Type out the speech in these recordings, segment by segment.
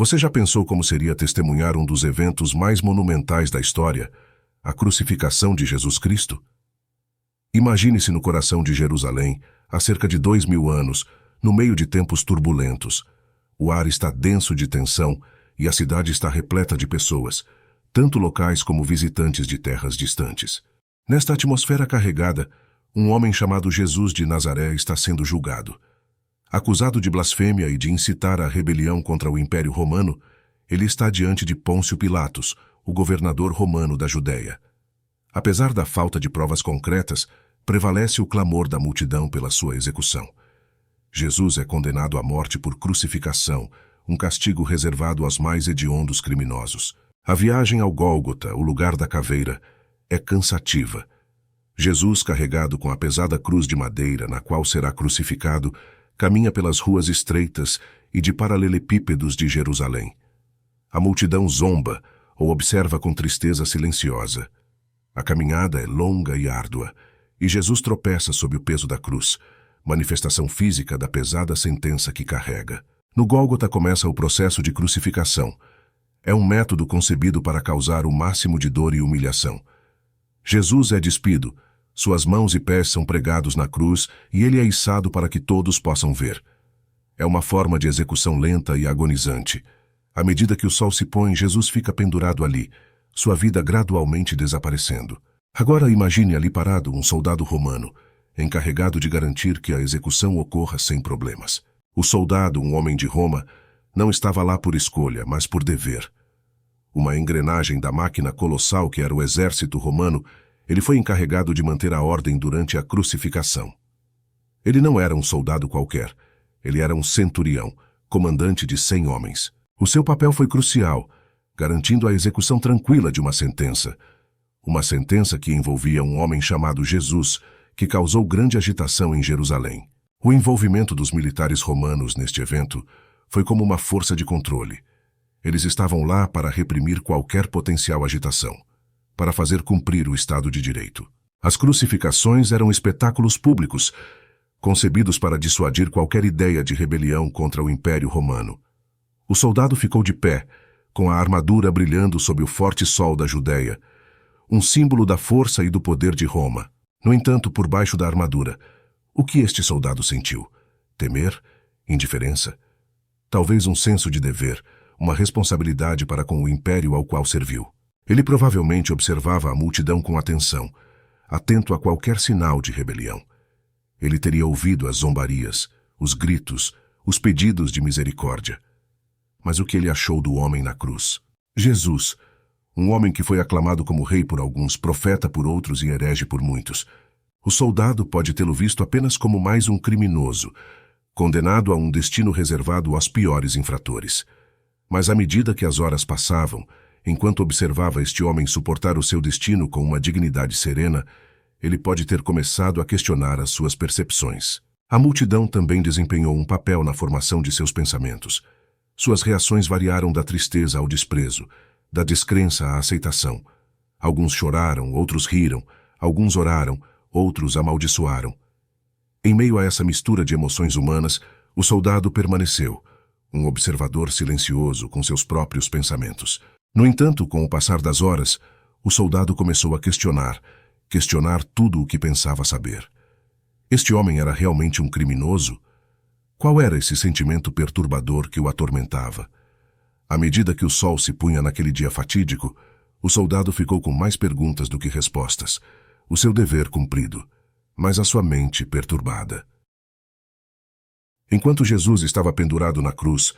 Você já pensou como seria testemunhar um dos eventos mais monumentais da história, a crucificação de Jesus Cristo? Imagine-se no coração de Jerusalém, há cerca de 2000 anos, no meio de tempos turbulentos. O ar está denso de tensão e a cidade está repleta de pessoas, tanto locais como visitantes de terras distantes. Nesta atmosfera carregada, um homem chamado Jesus de Nazaré está sendo julgado. Acusado de blasfêmia e de incitar a rebelião contra o Império Romano, ele está diante de Pôncio Pilatos, o governador romano da Judéia. Apesar da falta de provas concretas, prevalece o clamor da multidão pela sua execução. Jesus é condenado à morte por crucificação, um castigo reservado aos mais hediondos criminosos. A viagem ao Gólgota, o lugar da caveira, é cansativa. Jesus, carregado com a pesada cruz de madeira na qual será crucificado, caminha pelas ruas estreitas e de paralelepípedos de Jerusalém. A multidão zomba ou observa com tristeza silenciosa. A caminhada é longa e árdua, e Jesus tropeça sob o peso da cruz, manifestação física da pesada sentença que carrega. No Gólgota começa o processo de crucificação. É um método concebido para causar o máximo de dor e humilhação. Jesus é despido, suas mãos e pés são pregados na cruz e ele é içado para que todos possam ver. É uma forma de execução lenta e agonizante. À medida que o sol se põe, Jesus fica pendurado ali, sua vida gradualmente desaparecendo. Agora imagine ali parado um soldado romano, encarregado de garantir que a execução ocorra sem problemas. O soldado, um homem de Roma, não estava lá por escolha, mas por dever. Uma engrenagem da máquina colossal que era o exército romano, ele foi encarregado de manter a ordem durante a crucificação. Ele não era um soldado qualquer, ele era um centurião, comandante de 100 homens. O seu papel foi crucial, garantindo a execução tranquila de uma sentença que envolvia um homem chamado Jesus, que causou grande agitação em Jerusalém. O envolvimento dos militares romanos neste evento foi como uma força de controle. Eles estavam lá para reprimir qualquer potencial agitação, para fazer cumprir o Estado de Direito. As crucificações eram espetáculos públicos, concebidos para dissuadir qualquer ideia de rebelião contra o Império Romano. O soldado ficou de pé, com a armadura brilhando sob o forte sol da Judéia, um símbolo da força e do poder de Roma. No entanto, por baixo da armadura, o que este soldado sentiu? Temer? Indiferença? Talvez um senso de dever, uma responsabilidade para com o império ao qual serviu. Ele provavelmente observava a multidão com atenção, atento a qualquer sinal de rebelião. Ele teria ouvido as zombarias, os gritos, os pedidos de misericórdia. Mas o que ele achou do homem na cruz? Jesus, um homem que foi aclamado como rei por alguns, profeta por outros e herege por muitos. O soldado pode tê-lo visto apenas como mais um criminoso, condenado a um destino reservado aos piores infratores. Mas à medida que as horas passavam, enquanto observava este homem suportar o seu destino com uma dignidade serena, ele pode ter começado a questionar as suas percepções. A multidão também desempenhou um papel na formação de seus pensamentos. Suas reações variaram da tristeza ao desprezo, da descrença à aceitação. Alguns choraram, outros riram, alguns oraram, outros amaldiçoaram. Em meio a essa mistura de emoções humanas, o soldado permaneceu, um observador silencioso com seus próprios pensamentos. No entanto, com o passar das horas, o soldado começou a questionar tudo o que pensava saber. Este homem era realmente um criminoso? Qual era esse sentimento perturbador que o atormentava? À medida que o sol se punha naquele dia fatídico, o soldado ficou com mais perguntas do que respostas, o seu dever cumprido, mas a sua mente perturbada. Enquanto Jesus estava pendurado na cruz,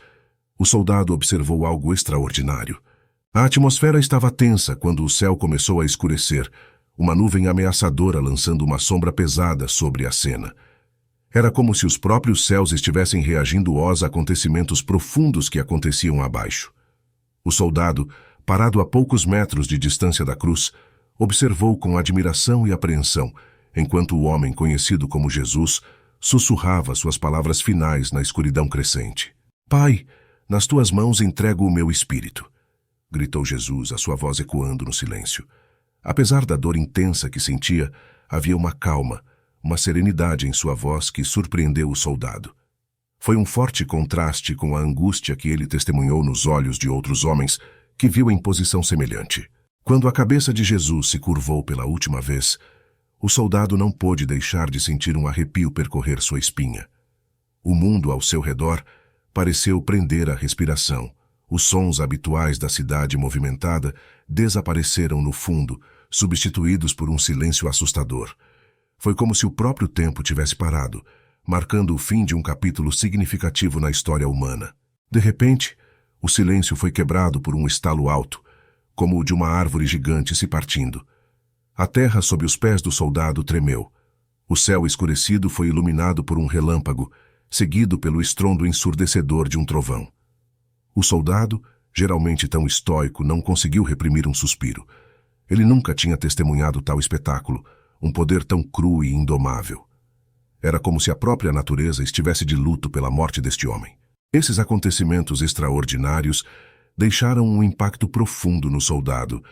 o soldado observou algo extraordinário. A atmosfera estava tensa quando o céu começou a escurecer, uma nuvem ameaçadora lançando uma sombra pesada sobre a cena. Era como se os próprios céus estivessem reagindo aos acontecimentos profundos que aconteciam abaixo. O soldado, parado a poucos metros de distância da cruz, observou com admiração e apreensão, enquanto o homem conhecido como Jesus sussurrava suas palavras finais na escuridão crescente. "Pai, nas tuas mãos entrego o meu espírito", gritou Jesus, a sua voz ecoando no silêncio. Apesar da dor intensa que sentia, havia uma calma, uma serenidade em sua voz que surpreendeu o soldado. Foi um forte contraste com a angústia que ele testemunhou nos olhos de outros homens que viu em posição semelhante. Quando a cabeça de Jesus se curvou pela última vez, o soldado não pôde deixar de sentir um arrepio percorrer sua espinha. O mundo ao seu redor pareceu prender a respiração. Os sons habituais da cidade movimentada desapareceram no fundo, substituídos por um silêncio assustador. Foi como se o próprio tempo tivesse parado, marcando o fim de um capítulo significativo na história humana. De repente, o silêncio foi quebrado por um estalo alto, como o de uma árvore gigante se partindo. A terra sob os pés do soldado tremeu. O céu escurecido foi iluminado por um relâmpago, seguido pelo estrondo ensurdecedor de um trovão. O soldado, geralmente tão estoico, não conseguiu reprimir um suspiro. Ele nunca tinha testemunhado tal espetáculo, um poder tão cru e indomável. Era como se a própria natureza estivesse de luto pela morte deste homem. Esses acontecimentos extraordinários deixaram um impacto profundo no soldado.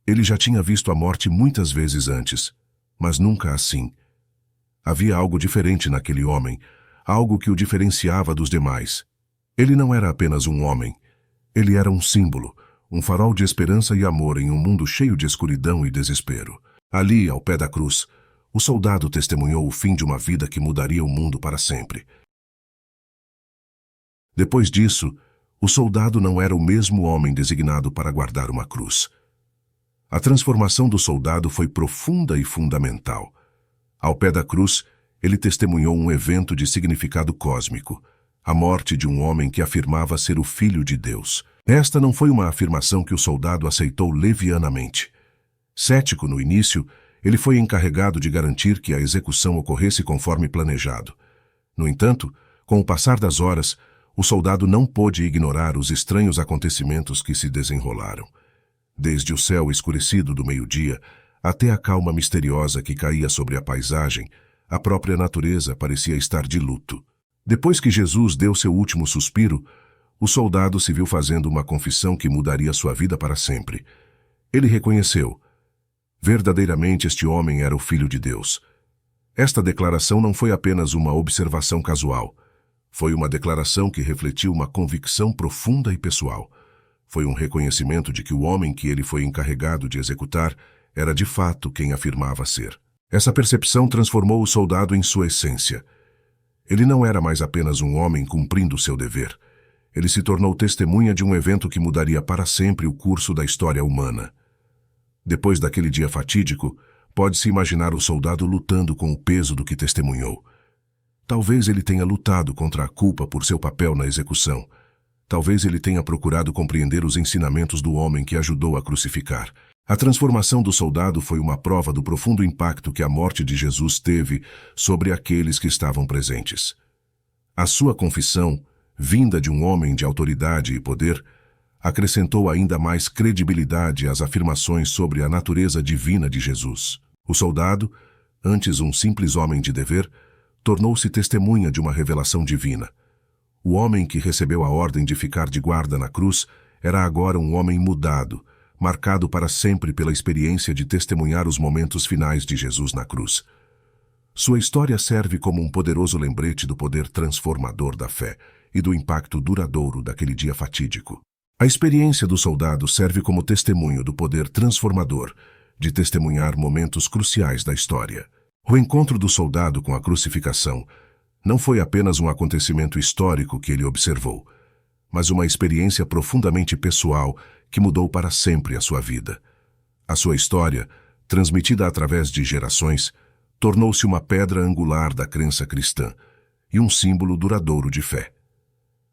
Ele já tinha visto a morte muitas vezes antes, mas nunca assim. Havia algo diferente naquele homem, algo que o diferenciava dos demais. Ele não era apenas um homem. Ele era um símbolo, um farol de esperança e amor em um mundo cheio de escuridão e desespero. Ali, ao pé da cruz, o soldado testemunhou o fim de uma vida que mudaria o mundo para sempre. Depois disso, o soldado não era o mesmo homem designado para guardar uma cruz. A transformação do soldado foi profunda e fundamental. Ao pé da cruz, ele testemunhou um evento de significado cósmico, a morte de um homem que afirmava ser o Filho de Deus. Esta não foi uma afirmação que o soldado aceitou levianamente. Cético no início, ele foi encarregado de garantir que a execução ocorresse conforme planejado. No entanto, com o passar das horas, o soldado não pôde ignorar os estranhos acontecimentos que se desenrolaram. Desde o céu escurecido do meio-dia até a calma misteriosa que caía sobre a paisagem, a própria natureza parecia estar de luto. Depois que Jesus deu seu último suspiro, o soldado se viu fazendo uma confissão que mudaria sua vida para sempre. Ele reconheceu: verdadeiramente este homem era o Filho de Deus. Esta declaração não foi apenas uma observação casual. Foi uma declaração que refletiu uma convicção profunda e pessoal. Foi um reconhecimento de que o homem que ele foi encarregado de executar era de fato quem afirmava ser. Essa percepção transformou o soldado em sua essência. Ele não era mais apenas um homem cumprindo seu dever. Ele se tornou testemunha de um evento que mudaria para sempre o curso da história humana. Depois daquele dia fatídico, pode-se imaginar o soldado lutando com o peso do que testemunhou. Talvez ele tenha lutado contra a culpa por seu papel na execução. Talvez ele tenha procurado compreender os ensinamentos do homem que ajudou a crucificar. A transformação do soldado foi uma prova do profundo impacto que a morte de Jesus teve sobre aqueles que estavam presentes. A sua confissão, vinda de um homem de autoridade e poder, acrescentou ainda mais credibilidade às afirmações sobre a natureza divina de Jesus. O soldado, antes um simples homem de dever, tornou-se testemunha de uma revelação divina. O homem que recebeu a ordem de ficar de guarda na cruz era agora um homem mudado, marcado para sempre pela experiência de testemunhar os momentos finais de Jesus na cruz. Sua história serve como um poderoso lembrete do poder transformador da fé e do impacto duradouro daquele dia fatídico. A experiência do soldado serve como testemunho do poder transformador de testemunhar momentos cruciais da história. O encontro do soldado com a crucificação não foi apenas um acontecimento histórico que ele observou, mas uma experiência profundamente pessoal que mudou para sempre a sua vida. A sua história, transmitida através de gerações, tornou-se uma pedra angular da crença cristã e um símbolo duradouro de fé.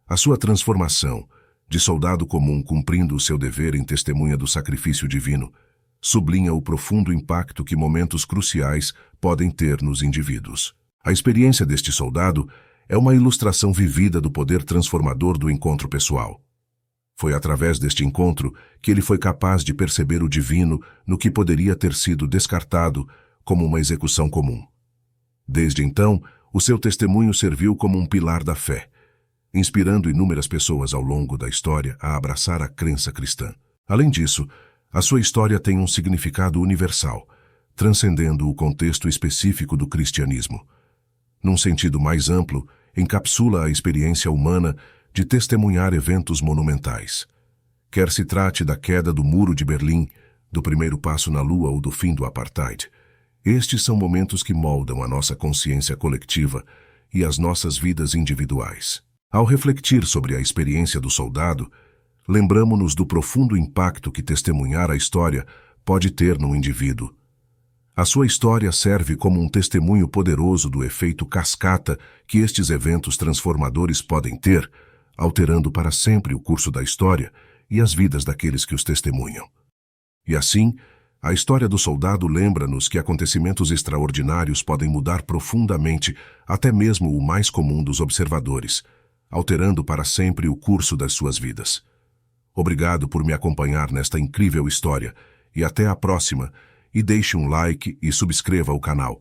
A sua transformação, de soldado comum cumprindo o seu dever em testemunha do sacrifício divino, sublinha o profundo impacto que momentos cruciais podem ter nos indivíduos. A experiência deste soldado é uma ilustração vivida do poder transformador do encontro pessoal. Foi através deste encontro que ele foi capaz de perceber o divino no que poderia ter sido descartado como uma execução comum. Desde então, o seu testemunho serviu como um pilar da fé, inspirando inúmeras pessoas ao longo da história a abraçar a crença cristã. Além disso, a sua história tem um significado universal, transcendendo o contexto específico do cristianismo. Num sentido mais amplo, encapsula a experiência humana de testemunhar eventos monumentais. Quer se trate da queda do Muro de Berlim, do primeiro passo na Lua ou do fim do apartheid, estes são momentos que moldam a nossa consciência coletiva e as nossas vidas individuais. Ao refletir sobre a experiência do soldado, lembramo-nos do profundo impacto que testemunhar a história pode ter no indivíduo. A sua história serve como um testemunho poderoso do efeito cascata que estes eventos transformadores podem ter, alterando para sempre o curso da história e as vidas daqueles que os testemunham. E assim, a história do soldado lembra-nos que acontecimentos extraordinários podem mudar profundamente até mesmo o mais comum dos observadores, alterando para sempre o curso das suas vidas. Obrigado por me acompanhar nesta incrível história e até a próxima, e deixe um like e subscreva o canal.